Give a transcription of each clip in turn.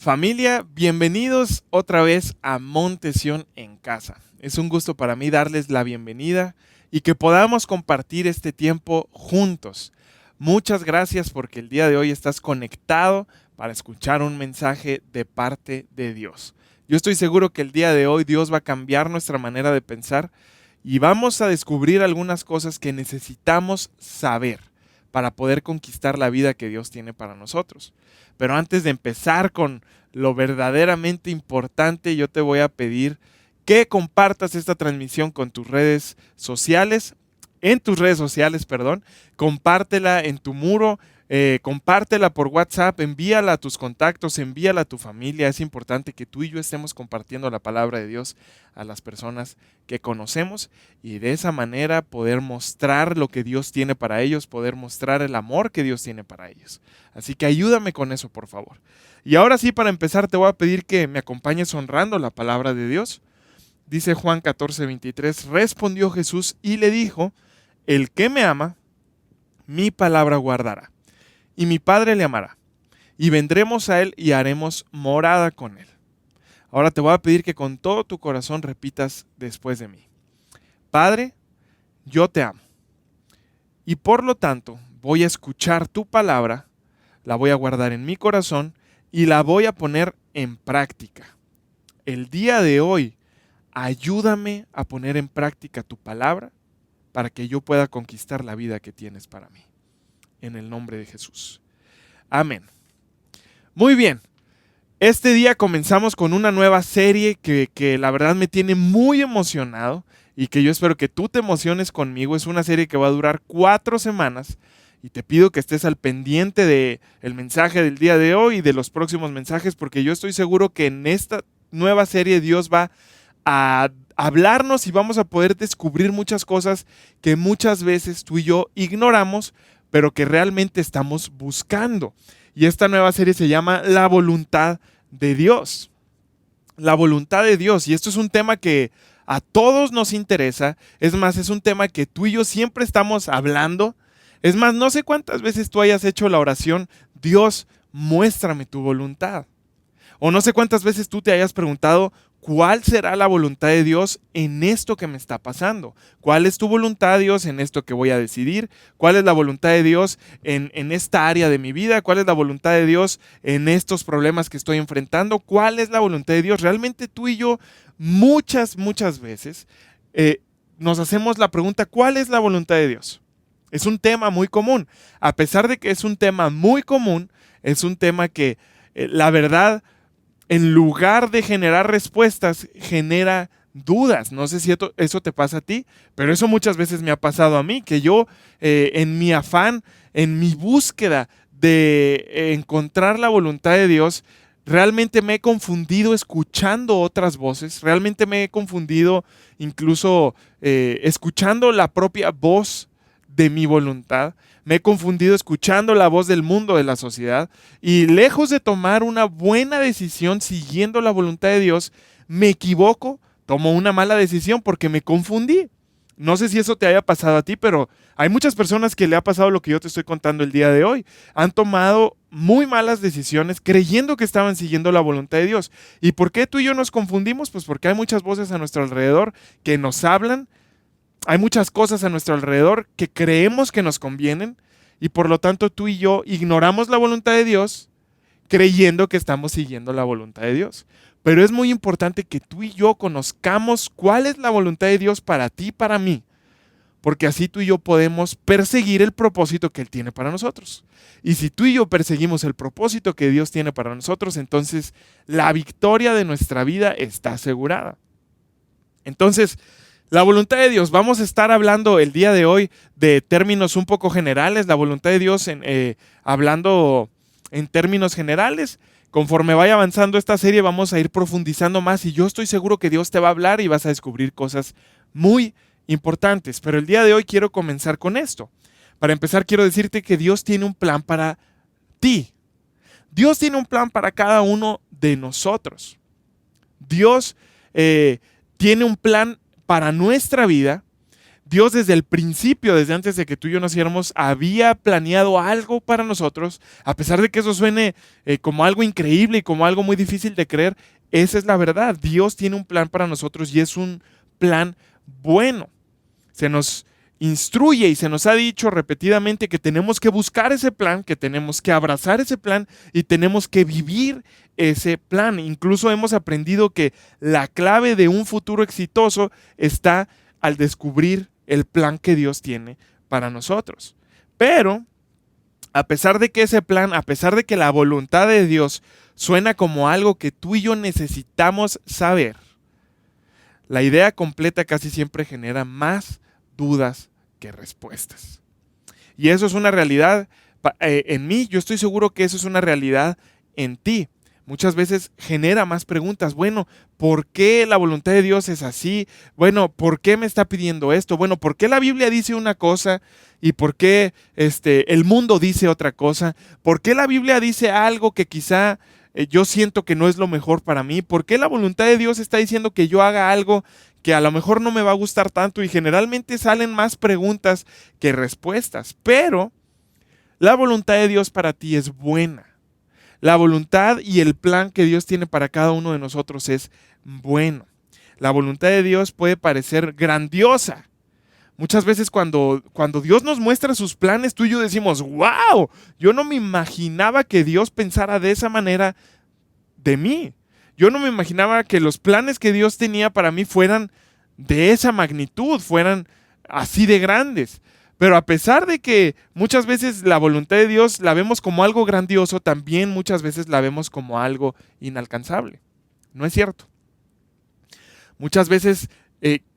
Familia, bienvenidos otra vez a Montesión en Casa. Es un gusto para mí darles la bienvenida y que podamos compartir este tiempo juntos. Muchas gracias porque el día de hoy estás conectado para escuchar un mensaje de parte de Dios. Yo estoy seguro que el día de hoy Dios va a cambiar nuestra manera de pensar y vamos a descubrir algunas cosas que necesitamos saber para poder conquistar la vida que Dios tiene para nosotros. Pero antes de empezar con lo verdaderamente importante, yo te voy a pedir que compartas esta transmisión con tus redes sociales, compártela en tu muro, compártela por WhatsApp, envíala a tus contactos, envíala a tu familia. Es importante que tú y yo estemos compartiendo la palabra de Dios a las personas que conocemos y de esa manera poder mostrar lo que Dios tiene para ellos, poder mostrar el amor que Dios tiene para ellos. Así que ayúdame con eso, por favor. Y ahora sí, para empezar, te voy a pedir que me acompañes honrando la palabra de Dios. Dice Juan 14:23, respondió Jesús y le dijo: el que me ama, mi palabra guardará, y mi Padre le amará, y vendremos a él y haremos morada con él. Ahora te voy a pedir que con todo tu corazón repitas después de mí: Padre, yo te amo, y por lo tanto voy a escuchar tu palabra, la voy a guardar en mi corazón y la voy a poner en práctica. El día de hoy, ayúdame a poner en práctica tu palabra para que yo pueda conquistar la vida que tienes para mí. En el nombre de Jesús. Amén. Muy bien. Este día comenzamos con una nueva serie que la verdad me tiene muy emocionado y que yo espero que tú te emociones conmigo. Es una serie que va a durar 4 semanas y te pido que estés al pendiente del mensaje del día de hoy y de los próximos mensajes, porque yo estoy seguro que en esta nueva serie Dios va a hablarnos y vamos a poder descubrir muchas cosas que muchas veces tú y yo ignoramos, pero que realmente estamos buscando. Y esta nueva serie se llama La voluntad de Dios. La voluntad de Dios. Y esto es un tema que a todos nos interesa. Es más, es un tema que tú y yo siempre estamos hablando. Es más, no sé cuántas veces tú hayas hecho la oración: Dios, muéstrame tu voluntad. O no sé cuántas veces tú te hayas preguntado: ¿cuál será la voluntad de Dios en esto que me está pasando? ¿Cuál es tu voluntad, Dios, en esto que voy a decidir? ¿Cuál es la voluntad de Dios en esta área de mi vida? ¿Cuál es la voluntad de Dios en estos problemas que estoy enfrentando? ¿Cuál es la voluntad de Dios? Realmente tú y yo muchas veces nos hacemos la pregunta: ¿cuál es la voluntad de Dios? Es un tema muy común. A pesar de que es un tema muy común, es un tema que la verdad, en lugar de generar respuestas, genera dudas. No sé si eso te pasa a ti, pero eso muchas veces me ha pasado a mí, que yo en mi afán, en mi búsqueda de encontrar la voluntad de Dios, realmente me he confundido escuchando otras voces, realmente me he confundido incluso escuchando la propia voz de mi voluntad. Me he confundido escuchando la voz del mundo, de la sociedad, y lejos de tomar una buena decisión siguiendo la voluntad de Dios, me equivoco, tomo una mala decisión porque me confundí. No sé si eso te haya pasado a ti, pero hay muchas personas que le ha pasado lo que yo te estoy contando el día de hoy. Han tomado muy malas decisiones creyendo que estaban siguiendo la voluntad de Dios. ¿Y por qué tú y yo nos confundimos? Pues porque hay muchas voces a nuestro alrededor que nos hablan. Hay muchas cosas a nuestro alrededor que creemos que nos convienen y por lo tanto tú y yo ignoramos la voluntad de Dios creyendo que estamos siguiendo la voluntad de Dios. Pero es muy importante que tú y yo conozcamos cuál es la voluntad de Dios para ti y para mí, porque así tú y yo podemos perseguir el propósito que Él tiene para nosotros. Y si tú y yo perseguimos el propósito que Dios tiene para nosotros, entonces la victoria de nuestra vida está asegurada. Entonces, la voluntad de Dios, vamos a estar hablando el día de hoy de términos un poco generales, la voluntad de Dios hablando en términos generales. Conforme vaya avanzando esta serie vamos a ir profundizando más y yo estoy seguro que Dios te va a hablar y vas a descubrir cosas muy importantes. Pero el día de hoy quiero comenzar con esto. Para empezar, quiero decirte que Dios tiene un plan para ti. Dios tiene un plan para cada uno de nosotros. Dios tiene un plan para nuestra vida, Dios desde el principio, desde antes de que tú y yo naciéramos, había planeado algo para nosotros, a pesar de que eso suene como algo increíble y como algo muy difícil de creer. Esa es la verdad. Dios tiene un plan para nosotros y es un plan bueno. Se nos instruye y se nos ha dicho repetidamente que tenemos que buscar ese plan, que tenemos que abrazar ese plan y tenemos que vivir ese plan. Incluso hemos aprendido que la clave de un futuro exitoso está al descubrir el plan que Dios tiene para nosotros. Pero, a pesar de que ese plan, a pesar de que la voluntad de Dios suena como algo que tú y yo necesitamos saber, la idea completa casi siempre genera más dudas que respuestas. Y eso es una realidad en mí, yo estoy seguro que eso es una realidad en ti. Muchas veces genera más preguntas. Bueno, ¿por qué la voluntad de Dios es así? Bueno, ¿por qué me está pidiendo esto? Bueno, ¿por qué la Biblia dice una cosa y por qué el mundo dice otra cosa? ¿Por qué la Biblia dice algo que quizá yo siento que no es lo mejor para mí? ¿Por qué la voluntad de Dios está diciendo que yo haga algo que a lo mejor no me va a gustar tanto? Y generalmente salen más preguntas que respuestas. Pero la voluntad de Dios para ti es buena. La voluntad y el plan que Dios tiene para cada uno de nosotros es bueno. La voluntad de Dios puede parecer grandiosa. Muchas veces cuando Dios nos muestra sus planes, tú y yo decimos, wow, yo no me imaginaba que Dios pensara de esa manera de mí. Yo no me imaginaba que los planes que Dios tenía para mí fueran de esa magnitud, fueran así de grandes. Pero a pesar de que muchas veces la voluntad de Dios la vemos como algo grandioso, también muchas veces la vemos como algo inalcanzable. ¿No es cierto? Muchas veces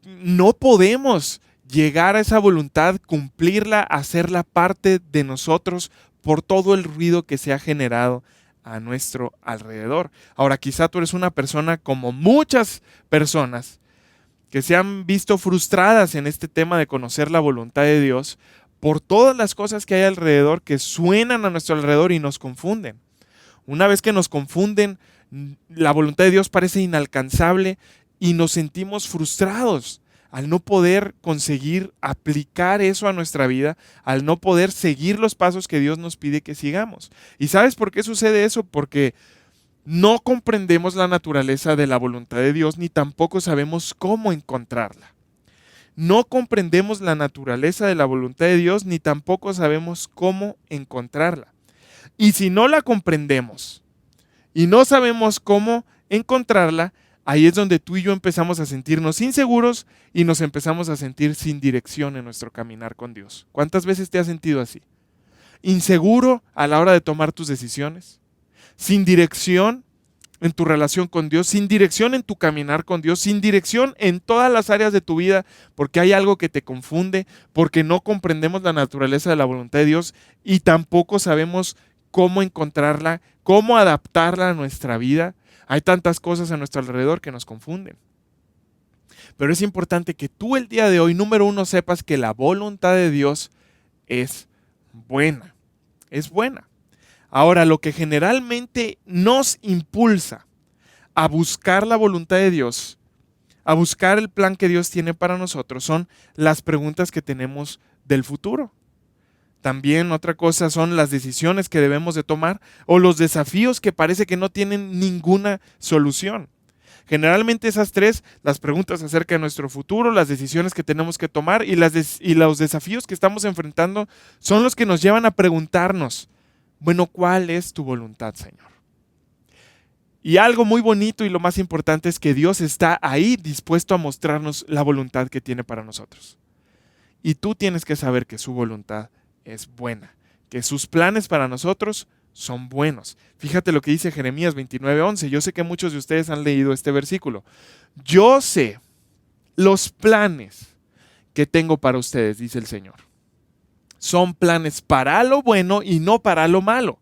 no podemos llegar a esa voluntad, cumplirla, hacerla parte de nosotros por todo el ruido que se ha generado a nuestro alrededor. Ahora, quizá tú eres una persona como muchas personas que se han visto frustradas en este tema de conocer la voluntad de Dios por todas las cosas que hay alrededor que suenan a nuestro alrededor y nos confunden. Una vez que nos confunden, la voluntad de Dios parece inalcanzable y nos sentimos frustrados al no poder conseguir aplicar eso a nuestra vida, al no poder seguir los pasos que Dios nos pide que sigamos. ¿Y sabes por qué sucede eso? Porque no comprendemos la naturaleza de la voluntad de Dios ni tampoco sabemos cómo encontrarla. No comprendemos la naturaleza de la voluntad de Dios ni tampoco sabemos cómo encontrarla. Y si no la comprendemos y no sabemos cómo encontrarla, ahí es donde tú y yo empezamos a sentirnos inseguros y nos empezamos a sentir sin dirección en nuestro caminar con Dios. ¿Cuántas veces te has sentido así? ¿Inseguro a la hora de tomar tus decisiones? ¿Sin dirección en tu relación con Dios? ¿Sin dirección en tu caminar con Dios? ¿Sin dirección en todas las áreas de tu vida? Porque hay algo que te confunde, porque no comprendemos la naturaleza de la voluntad de Dios y tampoco sabemos cómo encontrarla, cómo adaptarla a nuestra vida. Hay tantas cosas a nuestro alrededor que nos confunden. Pero es importante que tú el día de hoy, número uno, sepas que la voluntad de Dios es buena. Es buena. Ahora, lo que generalmente nos impulsa a buscar la voluntad de Dios, a buscar el plan que Dios tiene para nosotros, son las preguntas que tenemos del futuro. También otra cosa son las decisiones que debemos de tomar o los desafíos que parece que no tienen ninguna solución. Generalmente esas tres, las preguntas acerca de nuestro futuro, las decisiones que tenemos que tomar y los desafíos que estamos enfrentando son los que nos llevan a preguntarnos, bueno, ¿cuál es tu voluntad, Señor? Y algo muy bonito y lo más importante es que Dios está ahí dispuesto a mostrarnos la voluntad que tiene para nosotros. Y tú tienes que saber que su voluntad es buena, que sus planes para nosotros son buenos. Fíjate lo que dice Jeremías 29:11. Yo sé que muchos de ustedes han leído este versículo. Yo sé los planes que tengo para ustedes, dice el Señor. Son planes para lo bueno y no para lo malo,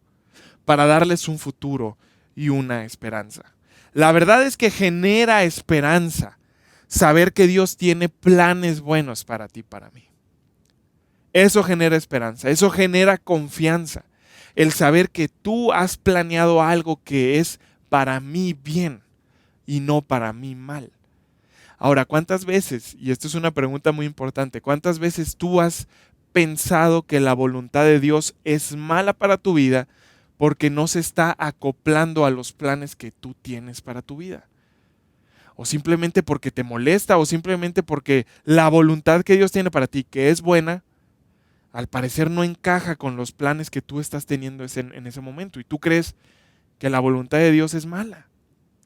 para darles un futuro y una esperanza. La verdad es que genera esperanza saber que Dios tiene planes buenos para ti, para mí. Eso genera esperanza, eso genera confianza. El saber que tú has planeado algo que es para mí bien y no para mí mal. Ahora, ¿cuántas veces, y esto es una pregunta muy importante, cuántas veces tú has pensado que la voluntad de Dios es mala para tu vida porque no se está acoplando a los planes que tú tienes para tu vida? O simplemente porque te molesta, o simplemente porque la voluntad que Dios tiene para ti, que es buena, al parecer no encaja con los planes que tú estás teniendo en ese momento. Y tú crees que la voluntad de Dios es mala,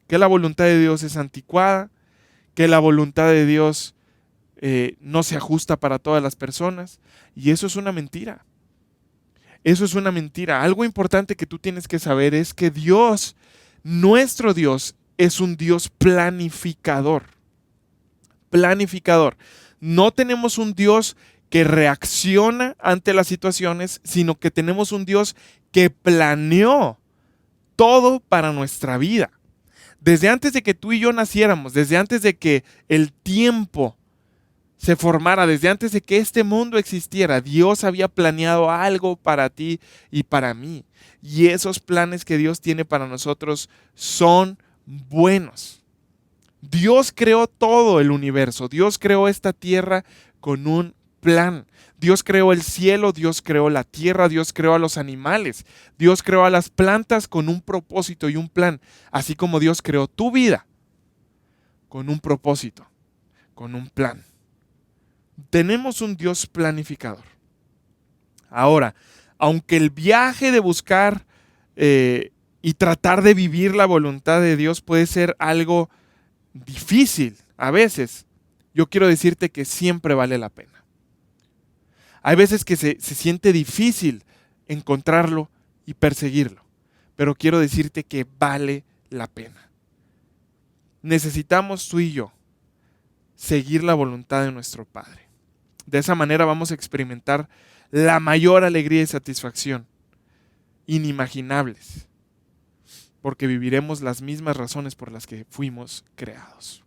que la voluntad de Dios es anticuada, que la voluntad de Dios no se ajusta para todas las personas. Y eso es una mentira. Eso es una mentira. Algo importante que tú tienes que saber es que Dios, nuestro Dios, es un Dios planificador. Planificador. No tenemos un Dios que reacciona ante las situaciones, sino que tenemos un Dios que planeó todo para nuestra vida. Desde antes de que tú y yo naciéramos, desde antes de que el tiempo se formara, desde antes de que este mundo existiera, Dios había planeado algo para ti y para mí. Y esos planes que Dios tiene para nosotros son buenos. Dios creó todo el universo. Dios creó esta tierra con un plan. Dios creó el cielo, Dios creó la tierra, Dios creó a los animales, Dios creó a las plantas con un propósito y un plan, así como Dios creó tu vida con un propósito, con un plan. Tenemos un Dios planificador. Ahora, aunque el viaje de buscar y tratar de vivir la voluntad de Dios puede ser algo difícil a veces, yo quiero decirte que siempre vale la pena. Hay veces que se siente difícil encontrarlo y perseguirlo, pero quiero decirte que vale la pena. Necesitamos tú y yo seguir la voluntad de nuestro Padre. De esa manera vamos a experimentar la mayor alegría y satisfacción inimaginables, porque viviremos las mismas razones por las que fuimos creados.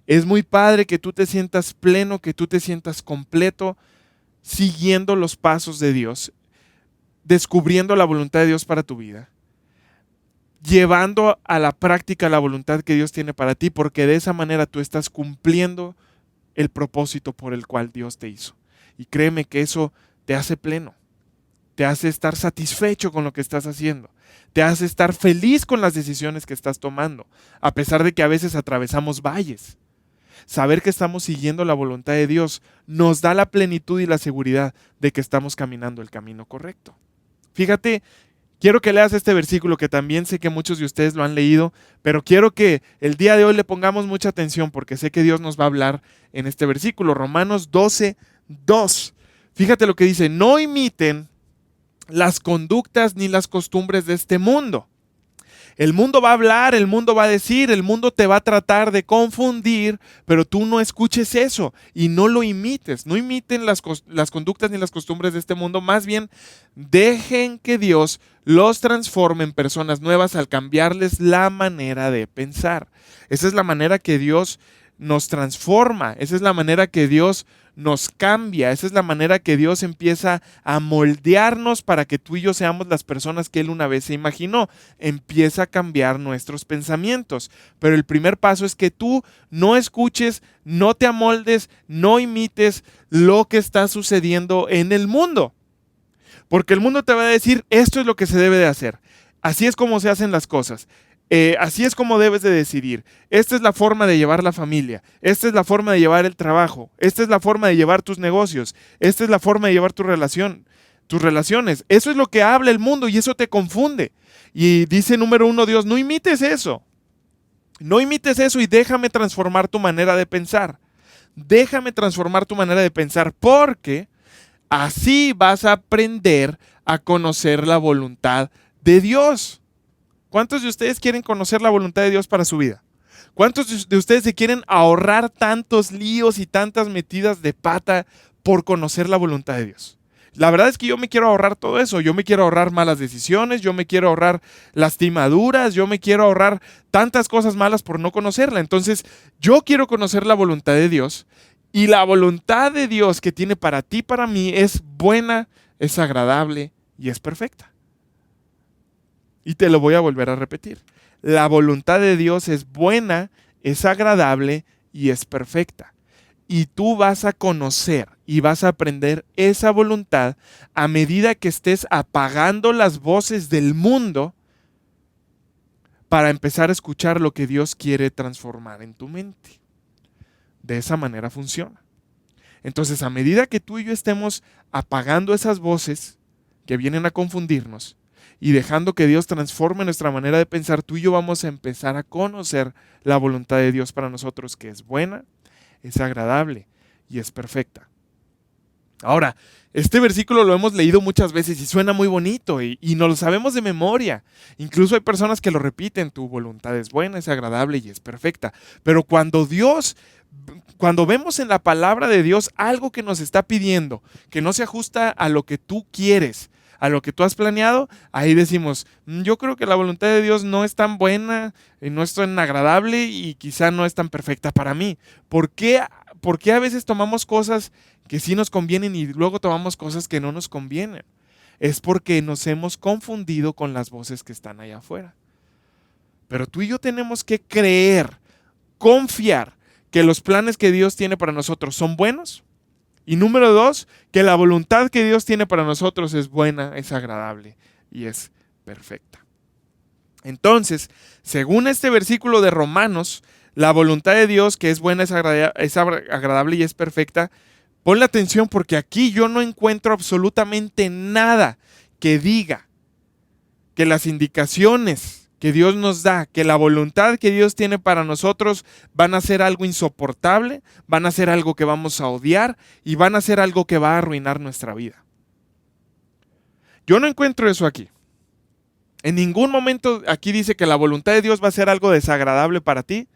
Es muy padre que tú te sientas pleno, que tú te sientas completo, siguiendo los pasos de Dios, descubriendo la voluntad de Dios para tu vida, llevando a la práctica la voluntad que Dios tiene para ti, porque de esa manera tú estás cumpliendo el propósito por el cual Dios te hizo. Y créeme que eso te hace pleno, te hace estar satisfecho con lo que estás haciendo, te hace estar feliz con las decisiones que estás tomando, a pesar de que a veces atravesamos valles. Saber que estamos siguiendo la voluntad de Dios nos da la plenitud y la seguridad de que estamos caminando el camino correcto. Fíjate, quiero que leas este versículo que también sé que muchos de ustedes lo han leído, pero quiero que el día de hoy le pongamos mucha atención porque sé que Dios nos va a hablar en este versículo, Romanos 12:2. Fíjate lo que dice: no imiten las conductas ni las costumbres de este mundo. El mundo va a hablar, el mundo va a decir, el mundo te va a tratar de confundir, pero tú no escuches eso y no lo imites. No imiten las conductas ni las costumbres de este mundo, más bien dejen que Dios los transforme en personas nuevas al cambiarles la manera de pensar. Esa es la manera que Dios nos transforma, esa es la manera que Dios nos cambia, esa es la manera que Dios empieza a moldearnos para que tú y yo seamos las personas que Él una vez se imaginó. Empieza a cambiar nuestros pensamientos, pero el primer paso es que tú no escuches, no te amoldes, no imites lo que está sucediendo en el mundo, porque el mundo te va a decir: esto es lo que se debe de hacer, así es como se hacen las cosas. Así es como debes de decidir. Esta es la forma de llevar la familia. Esta es la forma de llevar el trabajo. Esta es la forma de llevar tus negocios. Esta es la forma de llevar tus relaciones. Eso es lo que habla el mundo y eso te confunde. Y dice número 1 Dios: no imites eso. No imites eso y déjame transformar tu manera de pensar. Déjame transformar tu manera de pensar, porque así vas a aprender a conocer la voluntad de Dios. ¿Cuántos de ustedes quieren conocer la voluntad de Dios para su vida? ¿Cuántos de ustedes se quieren ahorrar tantos líos y tantas metidas de pata por conocer la voluntad de Dios? La verdad es que yo me quiero ahorrar todo eso. Yo me quiero ahorrar malas decisiones, yo me quiero ahorrar lastimaduras, yo me quiero ahorrar tantas cosas malas por no conocerla. Entonces, yo quiero conocer la voluntad de Dios, y la voluntad de Dios que tiene para ti, para mí, es buena, es agradable y es perfecta. Y te lo voy a volver a repetir. La voluntad de Dios es buena, es agradable y es perfecta. Y tú vas a conocer y vas a aprender esa voluntad a medida que estés apagando las voces del mundo para empezar a escuchar lo que Dios quiere transformar en tu mente. De esa manera funciona. Entonces, a medida que tú y yo estemos apagando esas voces que vienen a confundirnos y dejando que Dios transforme nuestra manera de pensar, tú y yo vamos a empezar a conocer la voluntad de Dios para nosotros, que es buena, es agradable y es perfecta. Ahora, este versículo lo hemos leído muchas veces y suena muy bonito y nos lo sabemos de memoria. Incluso hay personas que lo repiten: tu voluntad es buena, es agradable y es perfecta. Pero cuando vemos en la palabra de Dios algo que nos está pidiendo, que no se ajusta a lo que tú quieres, a lo que tú has planeado, ahí decimos: yo creo que la voluntad de Dios no es tan buena, no es tan agradable y quizá no es tan perfecta para mí. ¿Por qué a veces tomamos cosas que sí nos convienen y luego tomamos cosas que no nos convienen? Es porque nos hemos confundido con las voces que están allá afuera. Pero tú y yo tenemos que creer, confiar que los planes que Dios tiene para nosotros son buenos. Y número 2, que la voluntad que Dios tiene para nosotros es buena, es agradable y es perfecta. Entonces, según este versículo de Romanos, la voluntad de Dios, que es buena, es agradable y es perfecta, ponle atención porque aquí yo no encuentro absolutamente nada que diga que las indicaciones que Dios nos da, que la voluntad que Dios tiene para nosotros van a ser algo insoportable, van a ser algo que vamos a odiar y van a ser algo que va a arruinar nuestra vida. Yo no encuentro eso aquí. En ningún momento aquí dice que la voluntad de Dios va a ser algo desagradable para ti,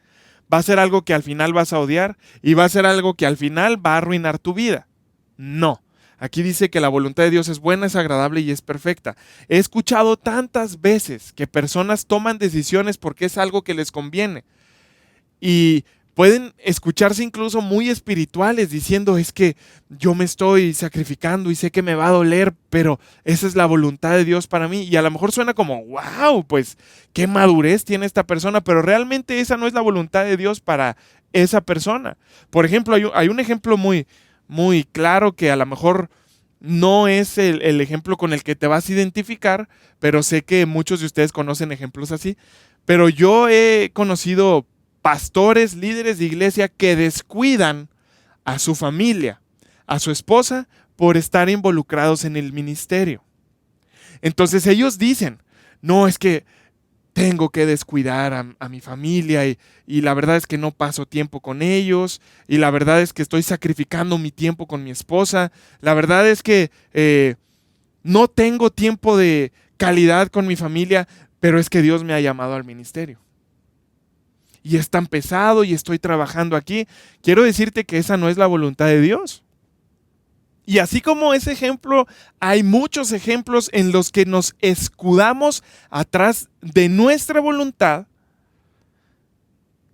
va a ser algo que al final vas a odiar y va a ser algo que al final va a arruinar tu vida. No. Aquí dice que la voluntad de Dios es buena, es agradable y es perfecta. He escuchado tantas veces que personas toman decisiones porque es algo que les conviene. Y pueden escucharse incluso muy espirituales diciendo: es que yo me estoy sacrificando y sé que me va a doler, pero esa es la voluntad de Dios para mí. Y a lo mejor suena como: wow, pues qué madurez tiene esta persona, pero realmente esa no es la voluntad de Dios para esa persona. Por ejemplo, hay un ejemplo muy claro que a lo mejor no es el ejemplo con el que te vas a identificar, pero sé que muchos de ustedes conocen ejemplos así. Pero yo he conocido pastores, líderes de iglesia que descuidan a su familia, a su esposa, por estar involucrados en el ministerio. Entonces ellos dicen: no, es que tengo que descuidar a mi familia y la verdad es que no paso tiempo con ellos y la verdad es que estoy sacrificando mi tiempo con mi esposa, la verdad es que no tengo tiempo de calidad con mi familia, pero es que Dios me ha llamado al ministerio. Y es tan pesado y estoy trabajando aquí. Quiero decirte que esa no es la voluntad de Dios. Y así como ese ejemplo, hay muchos ejemplos en los que nos escudamos atrás de nuestra voluntad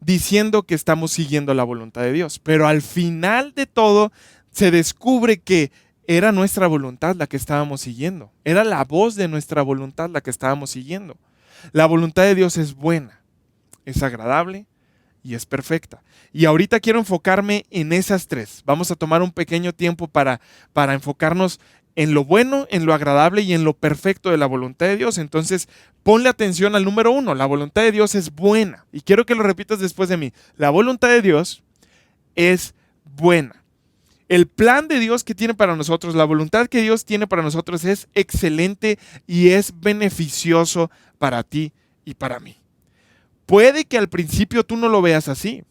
diciendo que estamos siguiendo la voluntad de Dios. Pero al final de todo se descubre que era nuestra voluntad la que estábamos siguiendo. Era la voz de nuestra voluntad la que estábamos siguiendo. La voluntad de Dios es buena, es agradable y es perfecta. Y ahorita quiero enfocarme en esas tres. Vamos a tomar un pequeño tiempo para enfocarnos en lo bueno, en lo agradable y en lo perfecto de la voluntad de Dios. Entonces, ponle atención al número 1. La voluntad de Dios es buena. Y quiero que lo repitas después de mí. La voluntad de Dios es buena. El plan de Dios que tiene para nosotros, la voluntad que Dios tiene para nosotros es excelente y es beneficioso para ti y para mí. Puede que al principio tú no lo veas así,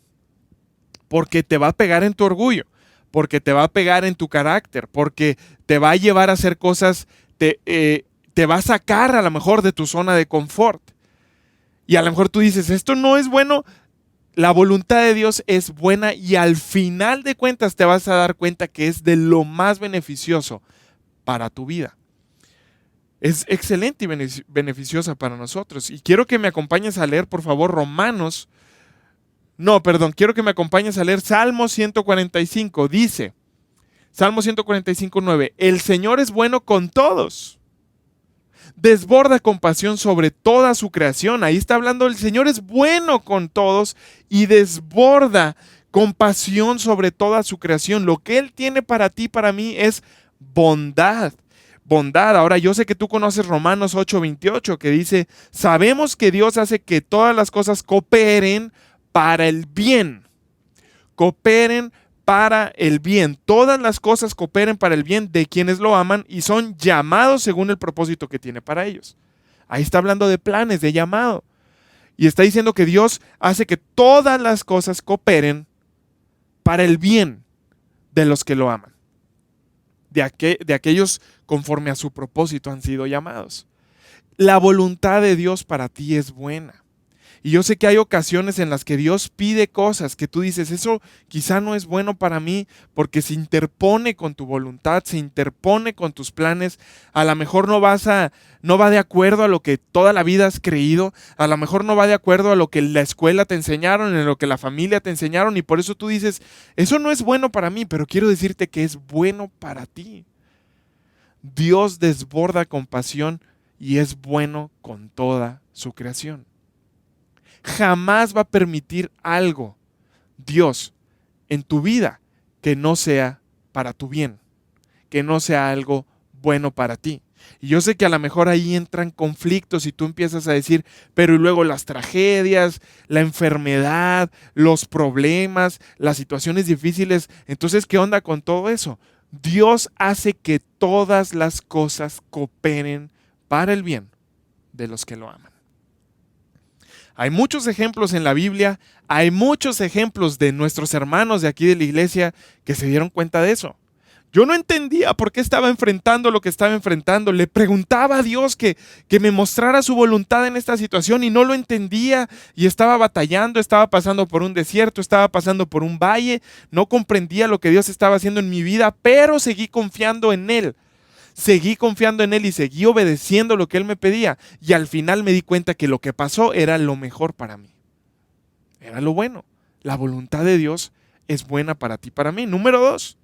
porque te va a pegar en tu orgullo, porque te va a pegar en tu carácter, porque te va a llevar a hacer cosas, te va a sacar a lo mejor de tu zona de confort. Y a lo mejor tú dices: esto no es bueno. La voluntad de Dios es buena y al final de cuentas te vas a dar cuenta que es de lo más beneficioso para tu vida. Es excelente y beneficiosa para nosotros. Y quiero que me acompañes a leer, por favor, quiero que me acompañes a leer Salmo 145. Dice, Salmo 145:9, el Señor es bueno con todos. Desborda compasión sobre toda su creación. Ahí está hablando, el Señor es bueno con todos y desborda compasión sobre toda su creación. Lo que Él tiene para ti, para mí, es bondad. Bondad. Ahora, yo sé que tú conoces Romanos 8:28, que dice, sabemos que Dios hace que todas las cosas cooperen para el bien. Cooperen para el bien. Todas las cosas cooperen para el bien de quienes lo aman y son llamados según el propósito que tiene para ellos. Ahí está hablando de planes, de llamado. Y está diciendo que Dios hace que todas las cosas cooperen para el bien de los que lo aman. De aquellos conforme a su propósito han sido llamados. La voluntad de Dios para ti es buena. Y yo sé que hay ocasiones en las que Dios pide cosas que tú dices, eso quizá no es bueno para mí porque se interpone con tu voluntad, se interpone con tus planes. A lo mejor no va de acuerdo a lo que toda la vida has creído, a lo mejor no va de acuerdo a lo que la escuela te enseñaron, en lo que la familia te enseñaron y por eso tú dices, eso no es bueno para mí, pero quiero decirte que es bueno para ti. Dios desborda compasión y es bueno con toda su creación. Jamás va a permitir algo, Dios, en tu vida que no sea para tu bien, que no sea algo bueno para ti. Y yo sé que a lo mejor ahí entran conflictos y tú empiezas a decir, pero y luego las tragedias, la enfermedad, los problemas, las situaciones difíciles. Entonces, ¿qué onda con todo eso? Dios hace que todas las cosas cooperen para el bien de los que lo aman. Hay muchos ejemplos en la Biblia, hay muchos ejemplos de nuestros hermanos de aquí de la iglesia que se dieron cuenta de eso. Yo no entendía por qué estaba enfrentando lo que estaba enfrentando. Le preguntaba a Dios que me mostrara su voluntad en esta situación y no lo entendía y estaba batallando, estaba pasando por un desierto, estaba pasando por un valle, no comprendía lo que Dios estaba haciendo en mi vida, pero seguí confiando en Él. Seguí confiando en Él y seguí obedeciendo lo que Él me pedía. Y al final me di cuenta que lo que pasó era lo mejor para mí. Era lo bueno. La voluntad de Dios es buena para ti y para mí. Número 2.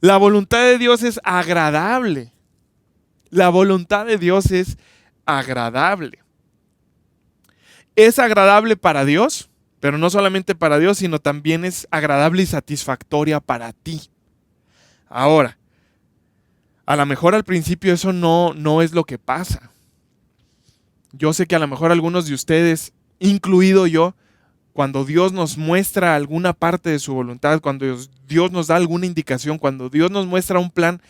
La voluntad de Dios es agradable. La voluntad de Dios es agradable. Es agradable para Dios, pero no solamente para Dios, sino también es agradable y satisfactoria para ti. Ahora, a lo mejor al principio eso no es lo que pasa. Yo sé que a lo mejor algunos de ustedes, incluido yo, cuando Dios nos muestra alguna parte de su voluntad, cuando Dios nos da alguna indicación, cuando Dios nos muestra un plan,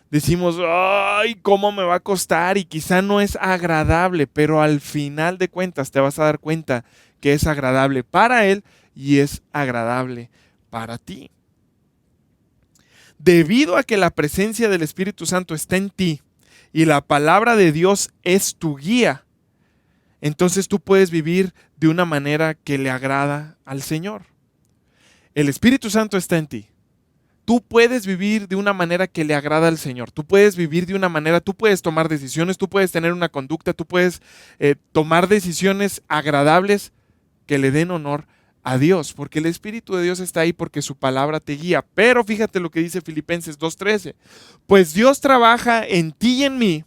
decimos, ¡ay, cómo me va a costar! Y quizá no es agradable, pero al final de cuentas te vas a dar cuenta que es agradable para Él y es agradable para ti. Debido a que la presencia del Espíritu Santo está en ti y la palabra de Dios es tu guía, entonces tú puedes vivir de una manera que le agrada al Señor. El Espíritu Santo está en ti. Tú puedes vivir de una manera que le agrada al Señor. Tú puedes vivir de una manera, tú puedes tomar decisiones, tú puedes tener una conducta, tú puedes tomar decisiones agradables que le den honor a Dios, porque el Espíritu de Dios está ahí porque su palabra te guía. Pero fíjate lo que dice Filipenses 2:13. Pues Dios trabaja en ti y en mí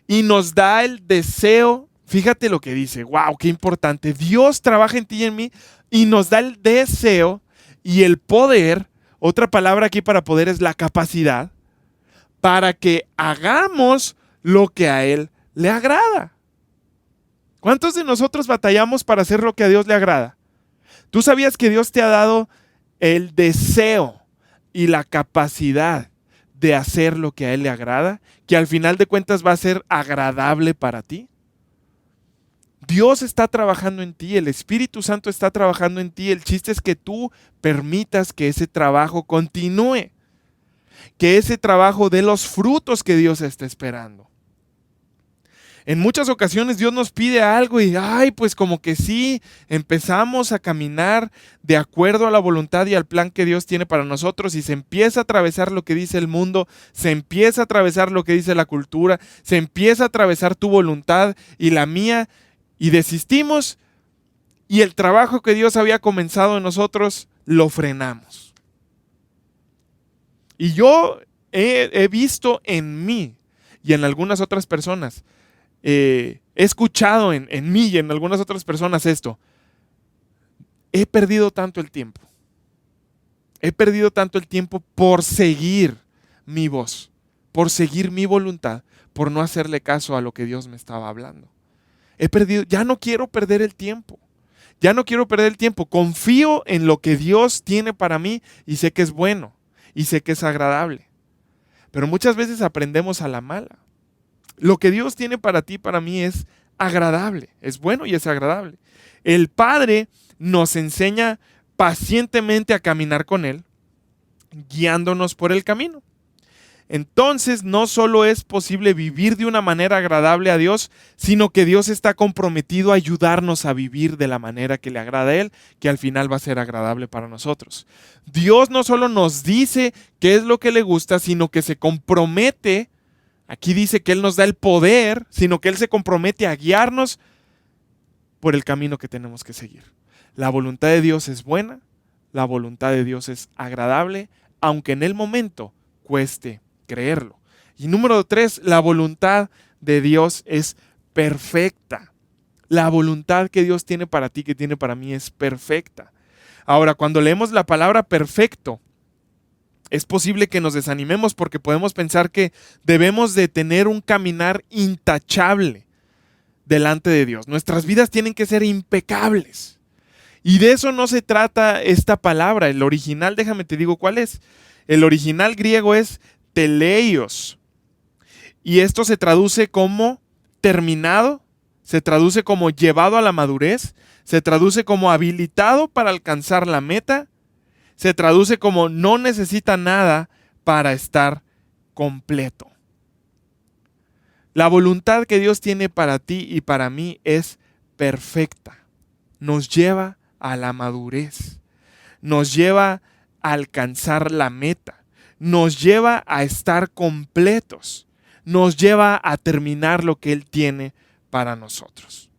y nos da el deseo. Fíjate lo que dice. ¡Wow! ¡Qué importante! Dios trabaja en ti y en mí y nos da el deseo y el poder. Otra palabra aquí para poder es la capacidad para que hagamos lo que a Él le agrada. ¿Cuántos de nosotros batallamos para hacer lo que a Dios le agrada? ¿Tú sabías que Dios te ha dado el deseo y la capacidad de hacer lo que a Él le agrada? Que al final de cuentas va a ser agradable para ti. Dios está trabajando en ti, el Espíritu Santo está trabajando en ti. El chiste es que tú permitas que ese trabajo continúe, que ese trabajo dé los frutos que Dios está esperando. En muchas ocasiones Dios nos pide algo y pues como que sí, empezamos a caminar de acuerdo a la voluntad y al plan que Dios tiene para nosotros y se empieza a atravesar lo que dice el mundo, se empieza a atravesar lo que dice la cultura, se empieza a atravesar tu voluntad y la mía y desistimos y el trabajo que Dios había comenzado en nosotros lo frenamos. Y yo he visto en mí y en algunas otras personas, he escuchado en mí y en algunas otras personas esto. He perdido tanto el tiempo. He perdido tanto el tiempo por seguir mi voz, por seguir mi voluntad, por no hacerle caso a lo que Dios me estaba hablando. Ya no quiero perder el tiempo. Ya no quiero perder el tiempo. Confío en lo que Dios tiene para mí y sé que es bueno y sé que es agradable. Pero muchas veces aprendemos a la mala. Lo que Dios tiene para ti, para mí, es agradable, es bueno y es agradable. El Padre nos enseña pacientemente a caminar con Él, guiándonos por el camino. Entonces, no solo es posible vivir de una manera agradable a Dios, sino que Dios está comprometido a ayudarnos a vivir de la manera que le agrada a Él, que al final va a ser agradable para nosotros. Dios no solo nos dice qué es lo que le gusta, sino que se compromete. Aquí dice que Él nos da el poder, sino que Él se compromete a guiarnos por el camino que tenemos que seguir. La voluntad de Dios es buena, la voluntad de Dios es agradable, aunque en el momento cueste creerlo. Y número 3, la voluntad de Dios es perfecta. La voluntad que Dios tiene para ti, que tiene para mí, es perfecta. Ahora, cuando leemos la palabra perfecto, es posible que nos desanimemos porque podemos pensar que debemos de tener un caminar intachable delante de Dios. Nuestras vidas tienen que ser impecables. Y de eso no se trata esta palabra. El original, déjame te digo cuál es. El original griego es teleios. Y esto se traduce como terminado, se traduce como llevado a la madurez, se traduce como habilitado para alcanzar la meta, se traduce como no necesita nada para estar completo. La voluntad que Dios tiene para ti y para mí es perfecta. Nos lleva a la madurez, nos lleva a alcanzar la meta, nos lleva a estar completos, nos lleva a terminar lo que Él tiene para nosotros.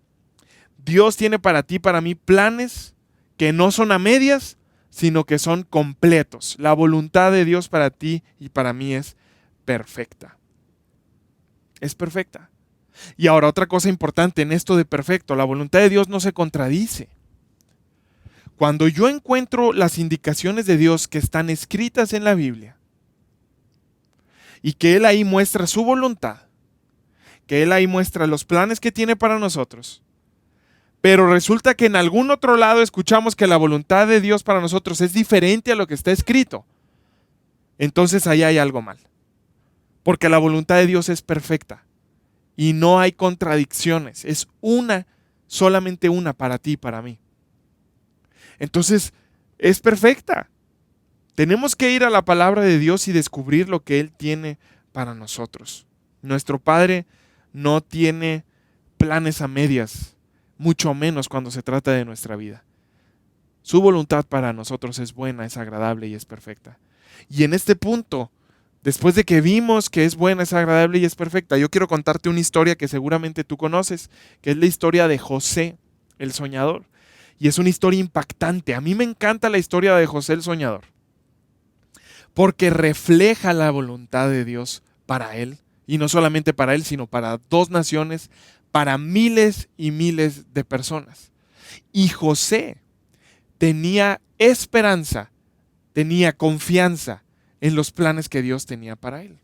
Dios tiene para ti, para mí, planes que no son a medias, sino que son completos. La voluntad de Dios para ti y para mí es perfecta. Es perfecta. Y ahora otra cosa importante en esto de perfecto, la voluntad de Dios no se contradice. Cuando yo encuentro las indicaciones de Dios que están escritas en la Biblia y que Él ahí muestra su voluntad, que Él ahí muestra los planes que tiene para nosotros, pero resulta que en algún otro lado escuchamos que la voluntad de Dios para nosotros es diferente a lo que está escrito, entonces ahí hay algo mal. Porque la voluntad de Dios es perfecta y no hay contradicciones. Es una, solamente una para ti y para mí. Entonces, es perfecta. Tenemos que ir a la palabra de Dios y descubrir lo que Él tiene para nosotros. Nuestro Padre no tiene planes a medias, mucho menos cuando se trata de nuestra vida. Su voluntad para nosotros es buena, es agradable y es perfecta. Y en este punto, después de que vimos que es buena, es agradable y es perfecta, yo quiero contarte una historia que seguramente tú conoces, que es la historia de José, el soñador. Y es una historia impactante. A mí me encanta la historia de José el soñador, porque refleja la voluntad de Dios para él, y no solamente para él, sino para 2 naciones, para miles y miles de personas. Y José tenía esperanza, tenía confianza en los planes que Dios tenía para él.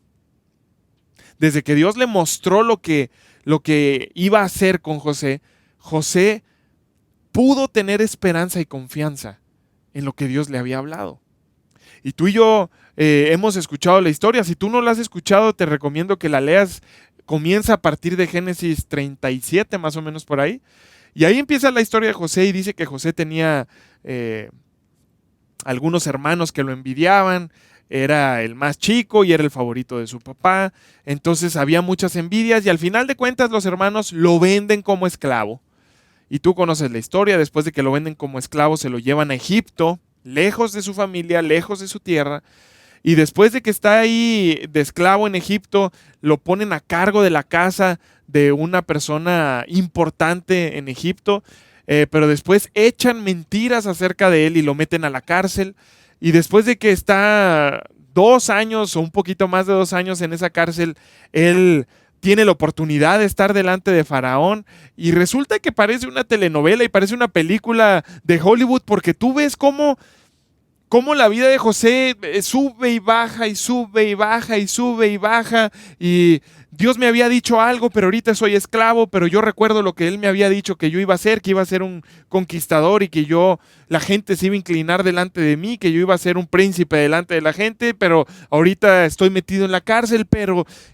Desde que Dios le mostró lo que iba a hacer con José, José pudo tener esperanza y confianza en lo que Dios le había hablado. Y tú y yo hemos escuchado la historia. Si tú no la has escuchado, te recomiendo que la leas. Comienza a partir de Génesis 37, más o menos por ahí. Y ahí empieza la historia de José y dice que José tenía algunos hermanos que lo envidiaban. Era el más chico y era el favorito de su papá. Entonces había muchas envidias y al final de cuentas los hermanos lo venden como esclavo. Y tú conoces la historia. Después de que lo venden como esclavo, se lo llevan a Egipto, lejos de su familia, lejos de su tierra. Y después de que está ahí de esclavo en Egipto, lo ponen a cargo de la casa de una persona importante en Egipto. Pero después echan mentiras acerca de él y lo meten a la cárcel. Y después de que está 2 años o un poquito más de 2 años en esa cárcel, él tiene la oportunidad de estar delante de Faraón y resulta que parece una telenovela y parece una película de Hollywood porque tú ves cómo cómo la vida de José sube y baja y sube y baja y sube y baja, y Dios me había dicho algo, pero ahorita soy esclavo, pero yo recuerdo lo que Él me había dicho que yo iba a ser, que iba a ser un conquistador y que la gente se iba a inclinar delante de mí, que yo iba a ser un príncipe delante de la gente, pero ahorita estoy metido en la cárcel,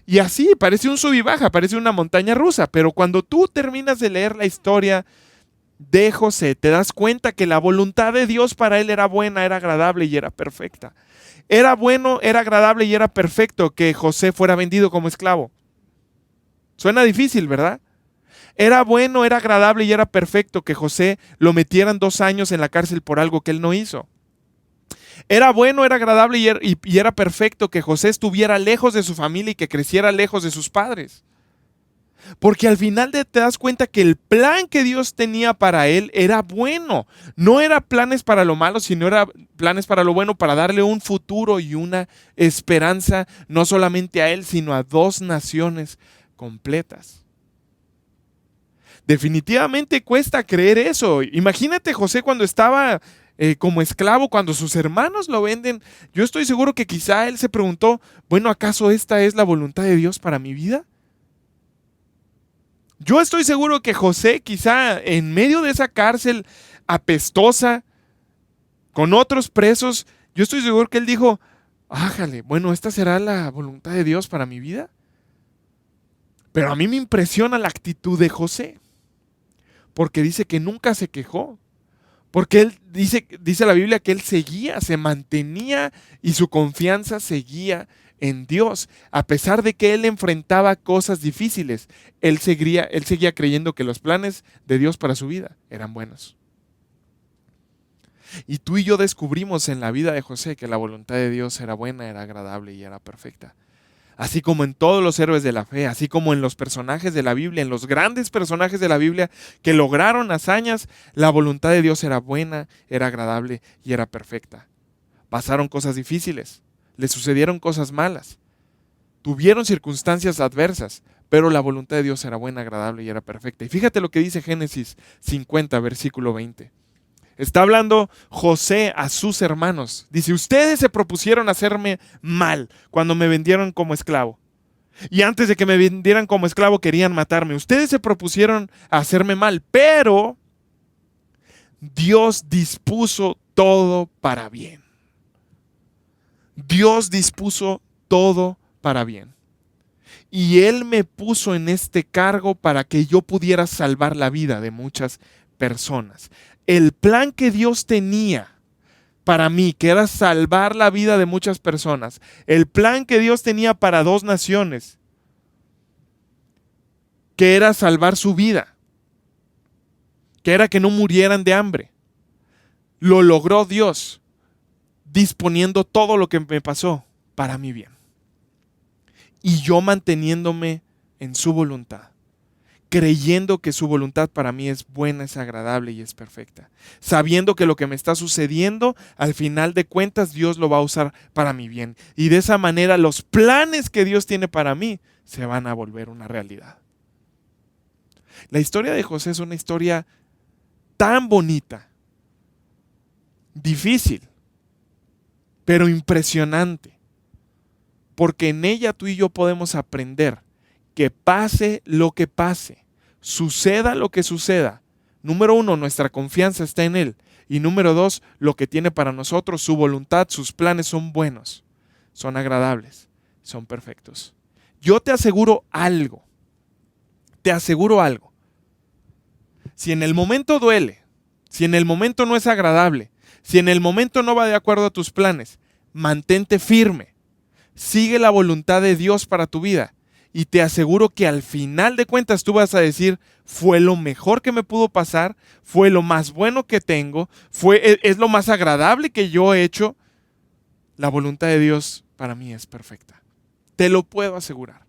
y así, parece un sub y baja, parece una montaña rusa, pero cuando tú terminas de leer la historia de José, te das cuenta que la voluntad de Dios para él era buena, era agradable y era perfecta. Era bueno, era agradable y era perfecto que José fuera vendido como esclavo. Suena difícil, ¿verdad? Era bueno, era agradable y era perfecto que José lo metieran 2 años en la cárcel por algo que él no hizo. Era bueno, era agradable y era perfecto que José estuviera lejos de su familia y que creciera lejos de sus padres. Porque al final te das cuenta que el plan que Dios tenía para él era bueno. No era planes para lo malo, sino era planes para lo bueno, para darle un futuro y una esperanza, no solamente a él, sino a 2 naciones completas. Definitivamente cuesta creer eso. Imagínate José cuando estaba como esclavo, cuando sus hermanos lo venden. Yo estoy seguro que quizá él se preguntó, bueno, ¿acaso esta es la voluntad de Dios para mi vida? Yo estoy seguro que José, quizá en medio de esa cárcel apestosa, con otros presos, yo estoy seguro que él dijo, ájale, bueno, ¿esta será la voluntad de Dios para mi vida? Pero a mí me impresiona la actitud de José, porque dice que nunca se quejó, porque él dice la Biblia que él seguía, se mantenía y su confianza seguía en Dios. A pesar de que él enfrentaba cosas difíciles, él seguía creyendo que los planes de Dios para su vida eran buenos. Y tú y yo descubrimos en la vida de José que la voluntad de Dios era buena, era agradable y era perfecta. Así como en todos los héroes de la fe, así como en los personajes de la Biblia, en los grandes personajes de la Biblia que lograron hazañas, la voluntad de Dios era buena, era agradable y era perfecta. Pasaron cosas difíciles, les sucedieron cosas malas, tuvieron circunstancias adversas, pero la voluntad de Dios era buena, agradable y era perfecta. Y fíjate lo que dice Génesis 50, versículo 20. Está hablando José a sus hermanos. Dice, ustedes se propusieron hacerme mal cuando me vendieron como esclavo. Y antes de que me vendieran como esclavo querían matarme. Ustedes se propusieron hacerme mal, pero Dios dispuso todo para bien. Dios dispuso todo para bien. Y Él me puso en este cargo para que yo pudiera salvar la vida de muchas personas. El plan que Dios tenía para mí, que era salvar la vida de muchas personas, el plan que Dios tenía para 2 naciones, que era salvar su vida, que era que no murieran de hambre, lo logró Dios disponiendo todo lo que me pasó para mi bien. Y yo manteniéndome en su voluntad, creyendo que su voluntad para mí es buena, es agradable y es perfecta. Sabiendo que lo que me está sucediendo, al final de cuentas, Dios lo va a usar para mi bien. Y de esa manera los planes que Dios tiene para mí se van a volver una realidad. La historia de José es una historia tan bonita, difícil, pero impresionante. Porque en ella tú y yo podemos aprender que pase lo que pase, suceda lo que suceda. Número 1, nuestra confianza está en Él. Y número 2, lo que tiene para nosotros, su voluntad, sus planes son buenos, son agradables, son perfectos. Yo te aseguro algo. Si en el momento duele, si en el momento no es agradable, si en el momento no va de acuerdo a tus planes, mantente firme. Sigue la voluntad de Dios para tu vida y te aseguro que al final de cuentas tú vas a decir, fue lo mejor que me pudo pasar, fue lo más bueno que tengo, es lo más agradable que yo he hecho. La voluntad de Dios para mí es perfecta. Te lo puedo asegurar.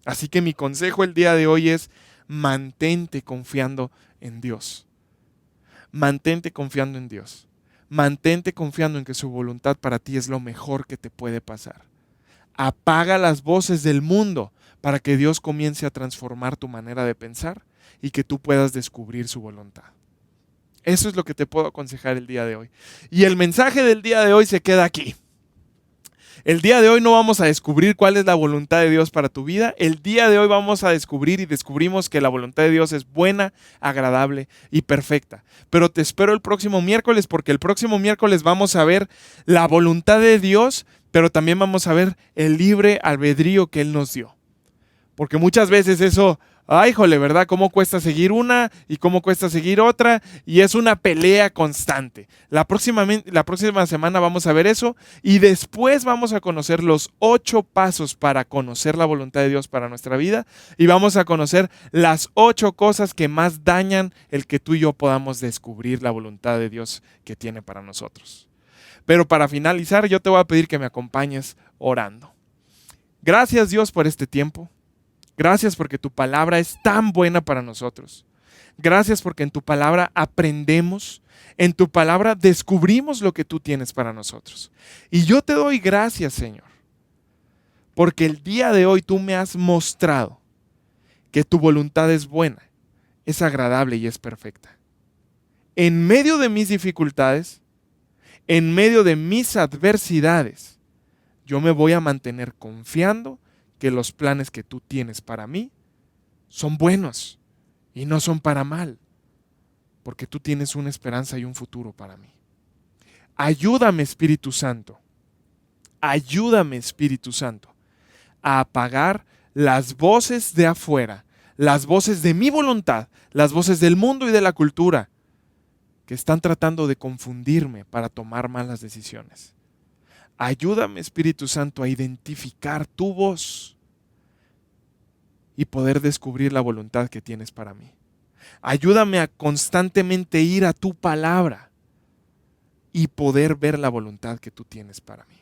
Así que mi consejo el día de hoy es mantente confiando en Dios. Mantente confiando en Dios. Mantente confiando en que su voluntad para ti es lo mejor que te puede pasar. Apaga las voces del mundo para que Dios comience a transformar tu manera de pensar y que tú puedas descubrir su voluntad. Eso es lo que te puedo aconsejar el día de hoy. Y el mensaje del día de hoy se queda aquí. El día de hoy no vamos a descubrir cuál es la voluntad de Dios para tu vida. El día de hoy vamos a descubrir y descubrimos que la voluntad de Dios es buena, agradable y perfecta. Pero te espero el próximo miércoles, porque el próximo miércoles vamos a ver la voluntad de Dios, pero también vamos a ver el libre albedrío que Él nos dio. Porque muchas veces eso, ay, jole, ¿verdad? ¿Cómo cuesta seguir una y cómo cuesta seguir otra? Y es una pelea constante. La próxima semana vamos a ver eso y después vamos a conocer los 8 pasos para conocer la voluntad de Dios para nuestra vida y vamos a conocer las 8 cosas que más dañan el que tú y yo podamos descubrir la voluntad de Dios que tiene para nosotros. Pero para finalizar, yo te voy a pedir que me acompañes orando. Gracias, Dios, por este tiempo. Gracias porque tu palabra es tan buena para nosotros. Gracias porque en tu palabra aprendemos, en tu palabra descubrimos lo que tú tienes para nosotros. Y yo te doy gracias, Señor, porque el día de hoy tú me has mostrado que tu voluntad es buena, es agradable y es perfecta. En medio de mis dificultades, en medio de mis adversidades, yo me voy a mantener confiando que los planes que tú tienes para mí son buenos y no son para mal, porque tú tienes una esperanza y un futuro para mí. Ayúdame, Espíritu Santo, a apagar las voces de afuera, las voces de mi voluntad, las voces del mundo y de la cultura que están tratando de confundirme para tomar malas decisiones. Ayúdame, Espíritu Santo, a identificar tu voz y poder descubrir la voluntad que tienes para mí. Ayúdame a constantemente ir a tu palabra y poder ver la voluntad que tú tienes para mí.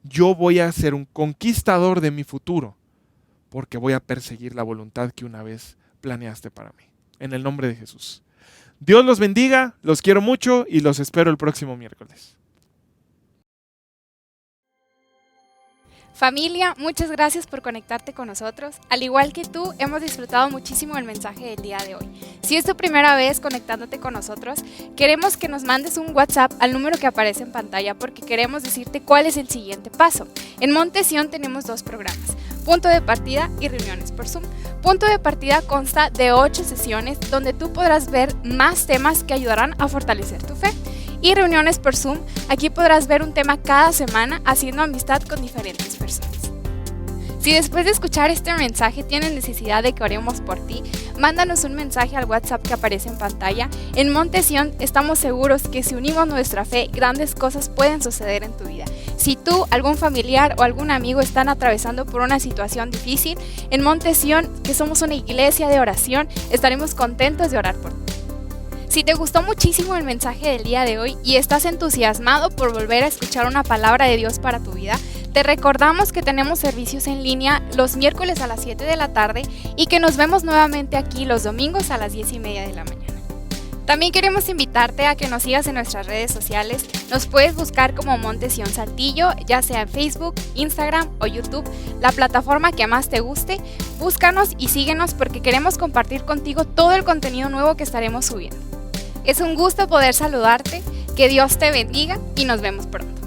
Yo voy a ser un conquistador de mi futuro porque voy a perseguir la voluntad que una vez planeaste para mí. En el nombre de Jesús. Dios los bendiga, los quiero mucho y los espero el próximo miércoles. Familia, muchas gracias por conectarte con nosotros. Al igual que tú, hemos disfrutado muchísimo el mensaje del día de hoy. Si es tu primera vez conectándote con nosotros, queremos que nos mandes un WhatsApp al número que aparece en pantalla porque queremos decirte cuál es el siguiente paso. En Monte Sion tenemos 2 programas, Punto de Partida y Reuniones por Zoom. Punto de Partida consta de 8 sesiones donde tú podrás ver más temas que ayudarán a fortalecer tu fe. Y Reuniones por Zoom, aquí podrás ver un tema cada semana haciendo amistad con diferentes personas. Si después de escuchar este mensaje tienes necesidad de que oremos por ti, mándanos un mensaje al WhatsApp que aparece en pantalla. En Monte Sion estamos seguros que si unimos nuestra fe, grandes cosas pueden suceder en tu vida. Si tú, algún familiar o algún amigo están atravesando por una situación difícil, en Monte Sion, que somos una iglesia de oración, estaremos contentos de orar por ti. Si te gustó muchísimo el mensaje del día de hoy y estás entusiasmado por volver a escuchar una palabra de Dios para tu vida, te recordamos que tenemos servicios en línea los miércoles a las 7 de la tarde y que nos vemos nuevamente aquí los domingos a las 10:30 de la mañana. También queremos invitarte a que nos sigas en nuestras redes sociales. Nos puedes buscar como Monte Sion Saltillo, ya sea en Facebook, Instagram o YouTube, la plataforma que más te guste. Búscanos y síguenos porque queremos compartir contigo todo el contenido nuevo que estaremos subiendo. Es un gusto poder saludarte, que Dios te bendiga y nos vemos pronto.